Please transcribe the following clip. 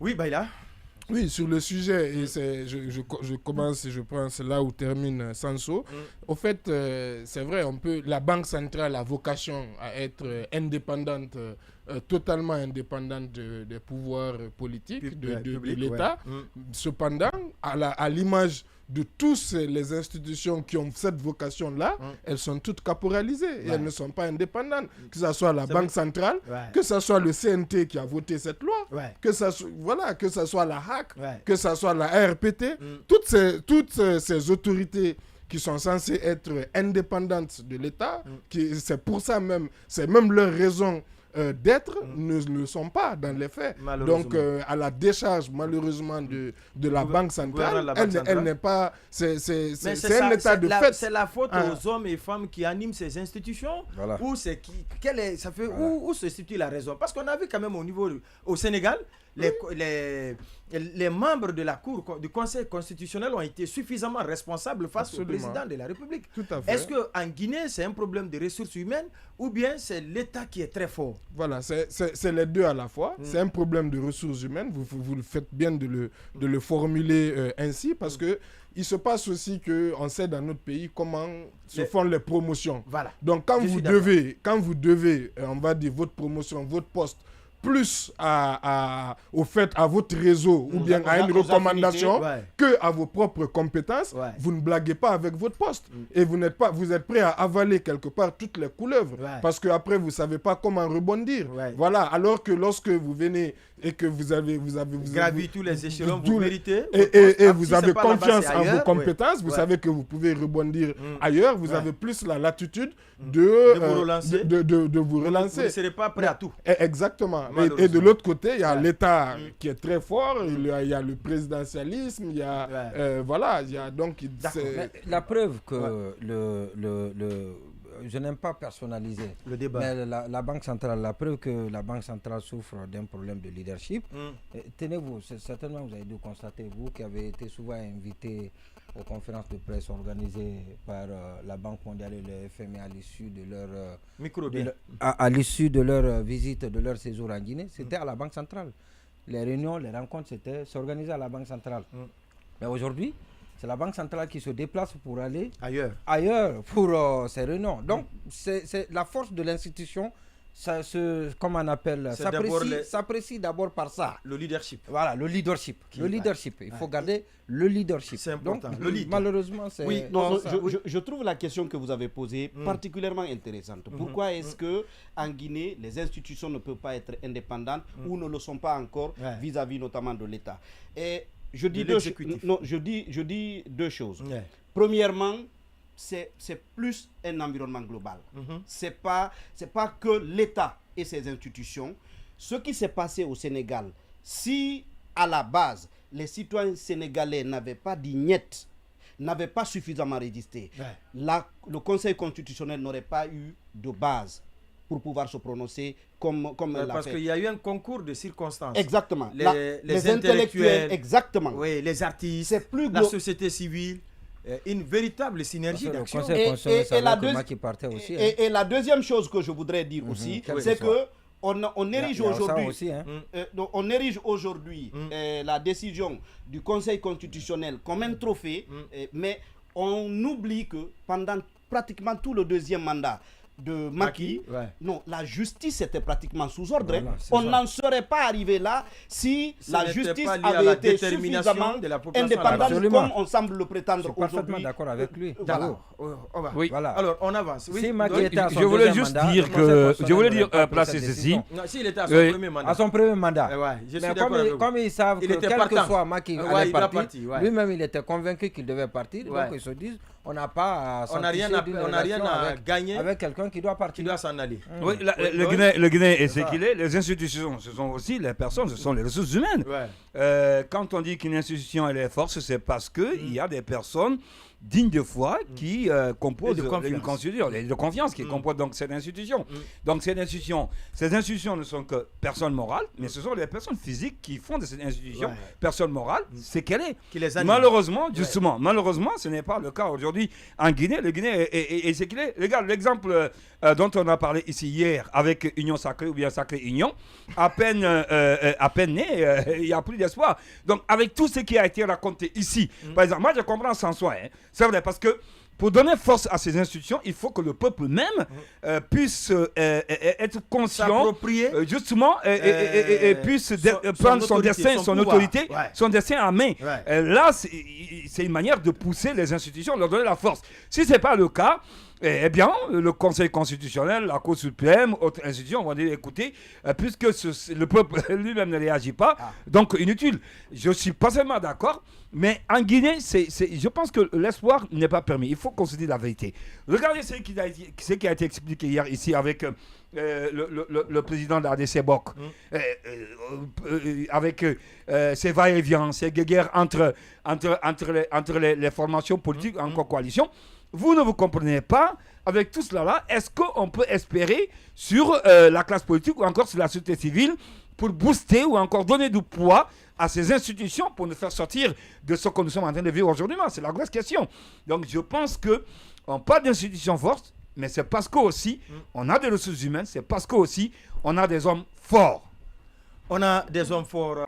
Oui, Baïla. Oui, sur le sujet, et je commence et je pense là où termine Sanso. Au fait, c'est vrai, la Banque centrale a vocation à être indépendante, totalement indépendante des pouvoirs politiques de l'État. Cependant, à l'image de tous les institutions qui ont cette vocation-là, elles sont toutes caporalisées et elles ne sont pas indépendantes. Que ce soit la Banque centrale, que ce soit le CNT qui a voté cette loi, que ce soit la HAC, que ce soit la RPT, toutes ces autorités qui sont censées être indépendantes de l'État, c'est pour ça même, c'est même leur raison d'être, ne le sont pas dans les faits. Donc, à la décharge, malheureusement, de la Banque centrale, elle n'est pas... C'est un état de fait. C'est la faute aux hommes et femmes qui animent ces institutions. Voilà. Où se situe la raison? Parce qu'on a vu quand même au Sénégal, les membres de la Cour, du Conseil constitutionnel ont été suffisamment responsables face au président de la République. Est-ce qu'en Guinée, c'est un problème de ressources humaines ou bien c'est l'État qui est très fort? Voilà, c'est les deux à la fois. C'est un problème de ressources humaines. Vous le faites bien de le formuler ainsi parce que il se passe aussi qu'on sait dans notre pays comment se font les promotions. Voilà. Donc quand vous devez, on va dire, votre promotion, votre poste, plus à votre réseau ou bien à une recommandation que à vos propres compétences, vous ne blaguez pas avec votre poste. Et vous êtes prêt à avaler quelque part toutes les couleuvres parce qu'après vous ne savez pas comment rebondir. Voilà, alors que lorsque vous venez et que vous avez gravi tous les échelons, vous méritez. Et vous avez confiance en vos compétences, vous savez que vous pouvez rebondir ailleurs, vous avez plus la latitude de vous relancer. Vous ne serez pas prêt à tout. Exactement. Et de l'autre côté, il y a l'État qui est très fort, il y a le présidentialisme, il y a... voilà, il y a donc... La preuve que je n'aime pas personnaliser le débat. Mais la Banque centrale, la preuve que la Banque centrale souffre d'un problème de leadership. Tenez-vous, certainement vous avez dû constater, vous qui avez été souvent invité aux conférences de presse organisées par la Banque mondiale et le FMI à l'issue de leur visite, de leur séjour en Guinée, c'était à la Banque centrale. Les réunions, les rencontres, c'était s'organiser à la Banque centrale. Mais aujourd'hui, c'est la Banque centrale qui se déplace pour aller ailleurs pour ces réunions. Donc, c'est la force de l'institution, comment on appelle, s'apprécie d'abord par ça. Le leadership. Voilà, le leadership. Il faut garder le leadership. C'est important. Donc, malheureusement, c'est... Oui, je trouve la question que vous avez posée particulièrement intéressante. Pourquoi est-ce qu'en Guinée, les institutions ne peuvent pas être indépendantes ou ne le sont pas encore vis-à-vis notamment de l'État? Et je dis deux choses. Premièrement, c'est plus un environnement global. C'est pas que l'État et ses institutions. Ce qui s'est passé au Sénégal, si à la base, les citoyens sénégalais n'avaient pas d'ignette, n'avaient pas suffisamment résisté, le Conseil constitutionnel n'aurait pas eu de base pour pouvoir se prononcer comme parce qu'il y a eu un concours de circonstances. Exactement. Les intellectuels, exactement. Oui, les artistes, la société civile, une véritable synergie d'action. Et la deuxième chose que je voudrais dire aussi, c'est que on érige aujourd'hui la décision du Conseil constitutionnel comme un trophée, mais on oublie que pendant pratiquement tout le deuxième mandat de Macky, non, la justice était pratiquement sous ordre. Voilà, on n'en serait pas arrivé là si la justice avait été suffisamment indépendante comme on semble le prétendre aujourd'hui. Je suis parfaitement d'accord avec lui. Oui. Voilà. Alors, on avance. Oui. Si Macky était à son je voulais juste dire que... Je voulais dire, placer ceci. S'il était à son premier mandat. À son premier mandat. Mais comme ils savent que quel que soit Macky allait partir, lui-même il était convaincu qu'il devait partir. Donc ils se disent, on n'a pas à rien à gagner avec quelqu'un qui doit partir. Qui doit s'en aller. Oui, le Guinée est ce qu'il est. Les institutions, ce sont aussi les personnes, ce sont les ressources humaines. Quand on dit qu'une institution elle est forte, c'est parce qu'il y a des personnes dignes de foi qui composent une constitution, de confiance qui composent donc cette institution. Donc ces institutions ne sont que personnes morales, mais ce sont les personnes physiques qui font de cette institution personne morale, c'est qu'elle est. Malheureusement, justement, malheureusement, ce n'est pas le cas aujourd'hui en Guinée. Le Guinée est ce qu'il est. Regarde l'exemple dont on a parlé ici hier avec Union Sacrée ou bien Sacrée Union, à peine né, il n'y a plus d'espoir. Donc avec tout ce qui a été raconté ici, par exemple, moi je comprends sans soi, c'est vrai, parce que pour donner force à ces institutions, il faut que le peuple même puisse être conscient, justement, et puisse prendre son destin, son autorité, son destin en main. Là, c'est une manière de pousser les institutions, leur donner la force. Si ce n'est pas le cas, eh bien, le Conseil constitutionnel, la Cour suprême, autres institutions vont dire, écoutez, puisque le peuple lui-même ne réagit pas, donc inutile. Je suis pas seulement d'accord, mais en Guinée, je pense que l'espoir n'est pas permis. Il faut qu'on se dise la vérité. Regardez ce qui a été expliqué hier ici avec le président de la RDC Bok, avec ses va-et-vient, ses guerres entre les formations politiques en coalition. Vous ne vous comprenez pas, avec tout cela-là, est-ce qu'on peut espérer sur la classe politique ou encore sur la société civile pour booster ou encore donner du poids à ces institutions pour nous faire sortir de ce que nous sommes en train de vivre aujourd'hui? C'est la grosse question. Donc je pense qu'on parle d'institutions fortes, mais c'est parce qu'aussi on a des ressources humaines, c'est parce qu'aussi on a des hommes forts. On a des hommes forts.